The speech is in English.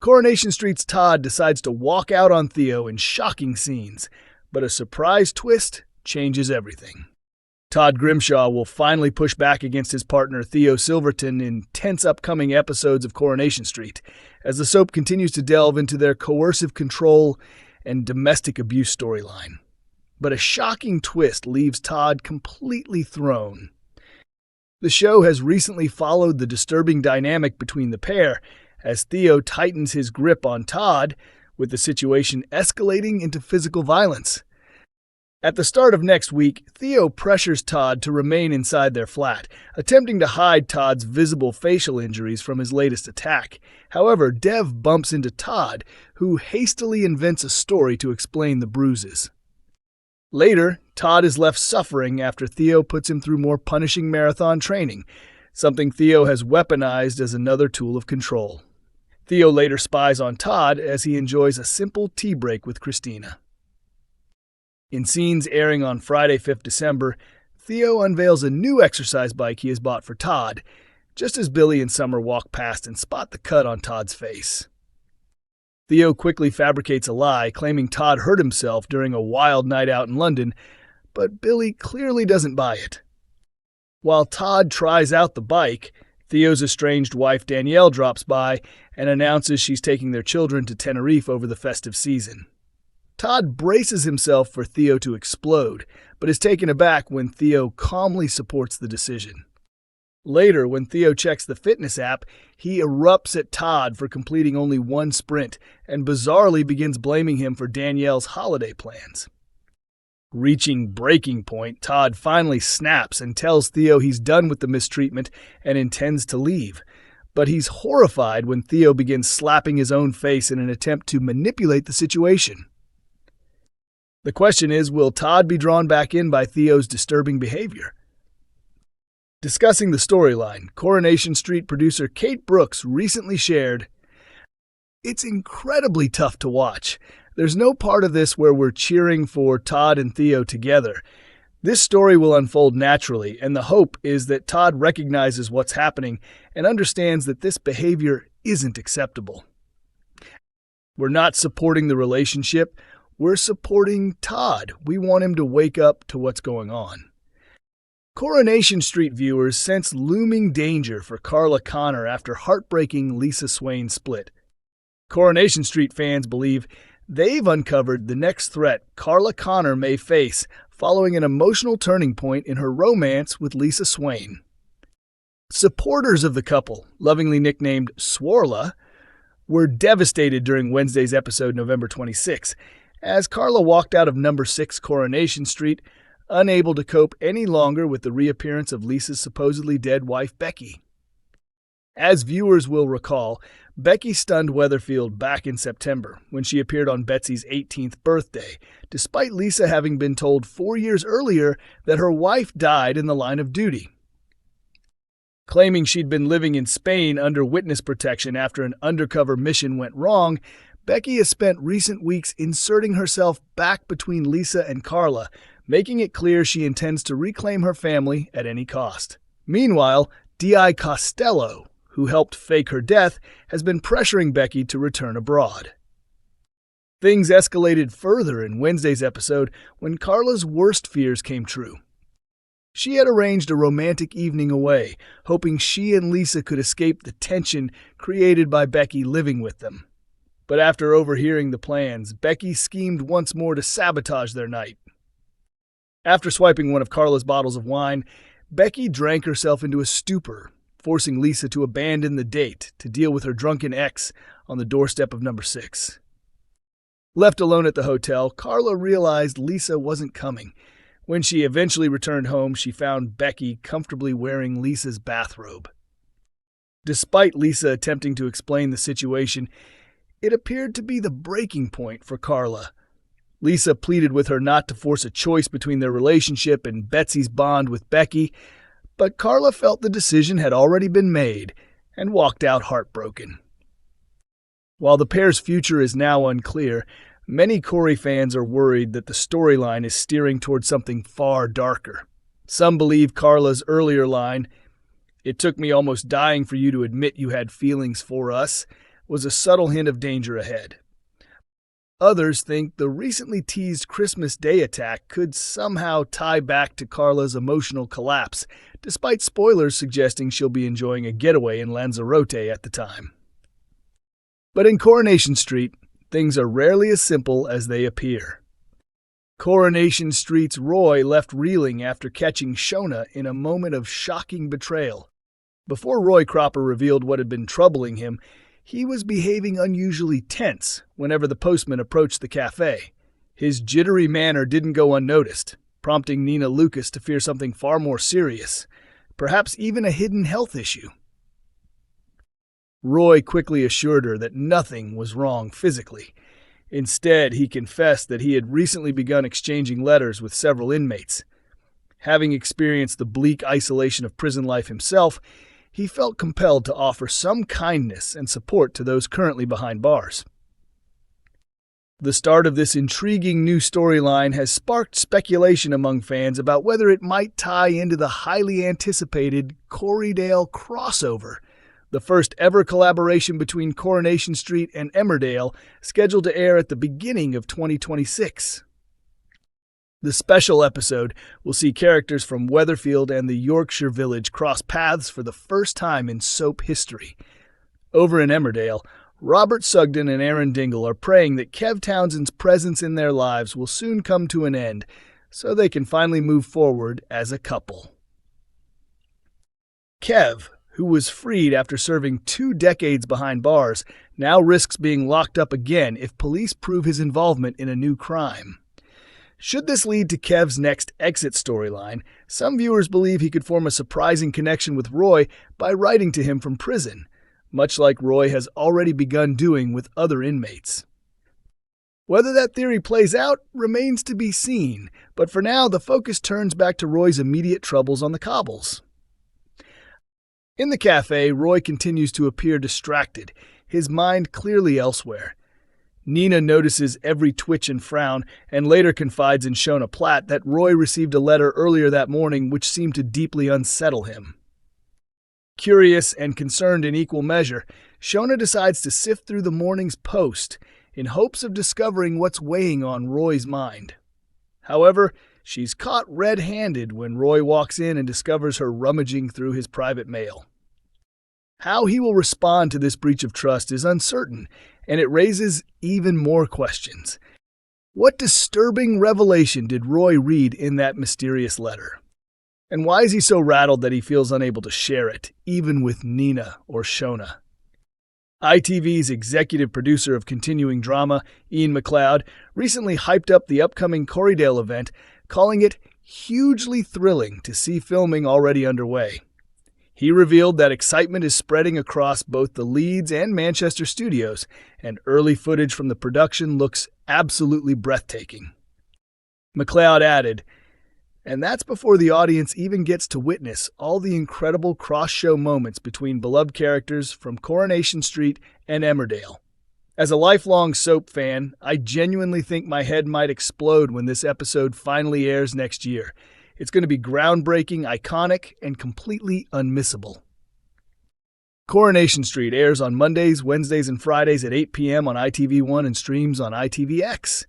Coronation Street's Todd decides to walk out on Theo in shocking scenes, but a surprise twist changes everything. Todd Grimshaw will finally push back against his partner Theo Silverton in tense upcoming episodes of Coronation Street, as the soap continues to delve into their coercive control and domestic abuse storyline. But a shocking twist leaves Todd completely thrown. The show has recently followed the disturbing dynamic between the pair, as Theo tightens his grip on Todd, with the situation escalating into physical violence. At the start of next week, Theo pressures Todd to remain inside their flat, attempting to hide Todd's visible facial injuries from his latest attack. However, Dev bumps into Todd, who hastily invents a story to explain the bruises. Later, Todd is left suffering after Theo puts him through more punishing marathon training, something Theo has weaponized as another tool of control. Theo later spies on Todd as he enjoys a simple tea break with Christina. In scenes airing on Friday, 5th December, Theo unveils a new exercise bike he has bought for Todd, just as Billy and Summer walk past and spot the cut on Todd's face. Theo quickly fabricates a lie, claiming Todd hurt himself during a wild night out in London, but Billy clearly doesn't buy it. While Todd tries out the bike, Theo's estranged wife Danielle drops by and announces she's taking their children to Tenerife over the festive season. Todd braces himself for Theo to explode, but is taken aback when Theo calmly supports the decision. Later, when Theo checks the fitness app, he erupts at Todd for completing only one sprint and bizarrely begins blaming him for Danielle's holiday plans. Reaching breaking point, Todd finally snaps and tells Theo he's done with the mistreatment and intends to leave. But he's horrified when Theo begins slapping his own face in an attempt to manipulate the situation. The question is, will Todd be drawn back in by Theo's disturbing behavior? Discussing the storyline, Coronation Street producer Kate Brooks recently shared, "It's incredibly tough to watch. There's no part of this where we're cheering for Todd and Theo together. This story will unfold naturally, and the hope is that Todd recognizes what's happening and understands that this behavior isn't acceptable. We're not supporting the relationship, we're supporting Todd. We want him to wake up to what's going on." Coronation Street viewers sense looming danger for Carla Connor after heartbreaking Lisa Swain's split. Coronation Street fans believe they've uncovered the next threat Carla Connor may face following an emotional turning point in her romance with Lisa Swain. Supporters of the couple, lovingly nicknamed Swarla, were devastated during Wednesday's episode November 26, as Carla walked out of number 6 Coronation Street, unable to cope any longer with the reappearance of Lisa's supposedly dead wife Becky. As viewers will recall, Becky stunned Weatherfield back in September when she appeared on Betsy's 18th birthday, despite Lisa having been told 4 years earlier that her wife died in the line of duty. Claiming she'd been living in Spain under witness protection after an undercover mission went wrong, Becky has spent recent weeks inserting herself back between Lisa and Carla, making it clear she intends to reclaim her family at any cost. Meanwhile, D.I. Costello, who helped fake her death, has been pressuring Becky to return abroad. Things escalated further in Wednesday's episode when Carla's worst fears came true. She had arranged a romantic evening away, hoping she and Lisa could escape the tension created by Becky living with them. But after overhearing the plans, Becky schemed once more to sabotage their night. After swiping one of Carla's bottles of wine, Becky drank herself into a stupor, forcing Lisa to abandon the date to deal with her drunken ex on the doorstep of number 6. Left alone at the hotel, Carla realized Lisa wasn't coming. When she eventually returned home, she found Becky comfortably wearing Lisa's bathrobe. Despite Lisa attempting to explain the situation, it appeared to be the breaking point for Carla. Lisa pleaded with her not to force a choice between their relationship and Betsy's bond with Becky, but Carla felt the decision had already been made and walked out heartbroken. While the pair's future is now unclear, many Corrie fans are worried that the storyline is steering towards something far darker. Some believe Carla's earlier line, "It took me almost dying for you to admit you had feelings for us," was a subtle hint of danger ahead. Others think the recently teased Christmas Day attack could somehow tie back to Carla's emotional collapse, despite spoilers suggesting she'll be enjoying a getaway in Lanzarote at the time. But in Coronation Street, things are rarely as simple as they appear. Coronation Street's Roy left reeling after catching Shona in a moment of shocking betrayal. Before Roy Cropper revealed what had been troubling him, he was behaving unusually tense whenever the postman approached the cafe. His jittery manner didn't go unnoticed, prompting Nina Lucas to fear something far more serious, perhaps even a hidden health issue. Roy quickly assured her that nothing was wrong physically. Instead, he confessed that he had recently begun exchanging letters with several inmates. Having experienced the bleak isolation of prison life himself, he felt compelled to offer some kindness and support to those currently behind bars. The start of this intriguing new storyline has sparked speculation among fans about whether it might tie into the highly anticipated Corriedale crossover, the first ever collaboration between Coronation Street and Emmerdale, scheduled to air at the beginning of 2026. The special episode will see characters from Weatherfield and the Yorkshire village cross paths for the first time in soap history. Over in Emmerdale, Robert Sugden and Aaron Dingle are praying that Kev Townsend's presence in their lives will soon come to an end, so they can finally move forward as a couple. Kev, who was freed after serving 2 decades behind bars, now risks being locked up again if police prove his involvement in a new crime. Should this lead to Kev's next exit storyline, some viewers believe he could form a surprising connection with Roy by writing to him from prison, much like Roy has already begun doing with other inmates. Whether that theory plays out remains to be seen, but for now the focus turns back to Roy's immediate troubles on the cobbles. In the cafe, Roy continues to appear distracted, his mind clearly elsewhere. Nina notices every twitch and frown, and later confides in Shona Platt that Roy received a letter earlier that morning which seemed to deeply unsettle him. Curious and concerned in equal measure, Shona decides to sift through the morning's post in hopes of discovering what's weighing on Roy's mind. However, she's caught red-handed when Roy walks in and discovers her rummaging through his private mail. How he will respond to this breach of trust is uncertain, and it raises even more questions. What disturbing revelation did Roy read in that mysterious letter? And why is he so rattled that he feels unable to share it, even with Nina or Shona? ITV's executive producer of continuing drama, Ian McLeod, recently hyped up the upcoming Corriedale event, calling it hugely thrilling to see filming already underway. He revealed that excitement is spreading across both the Leeds and Manchester studios, and early footage from the production looks absolutely breathtaking. McLeod added, "And that's before the audience even gets to witness all the incredible cross-show moments between beloved characters from Coronation Street and Emmerdale. As a lifelong soap fan, I genuinely think my head might explode when this episode finally airs next year. It's going to be groundbreaking, iconic, and completely unmissable." Coronation Street airs on Mondays, Wednesdays, and Fridays at 8 p.m. on ITV1 and streams on ITVX.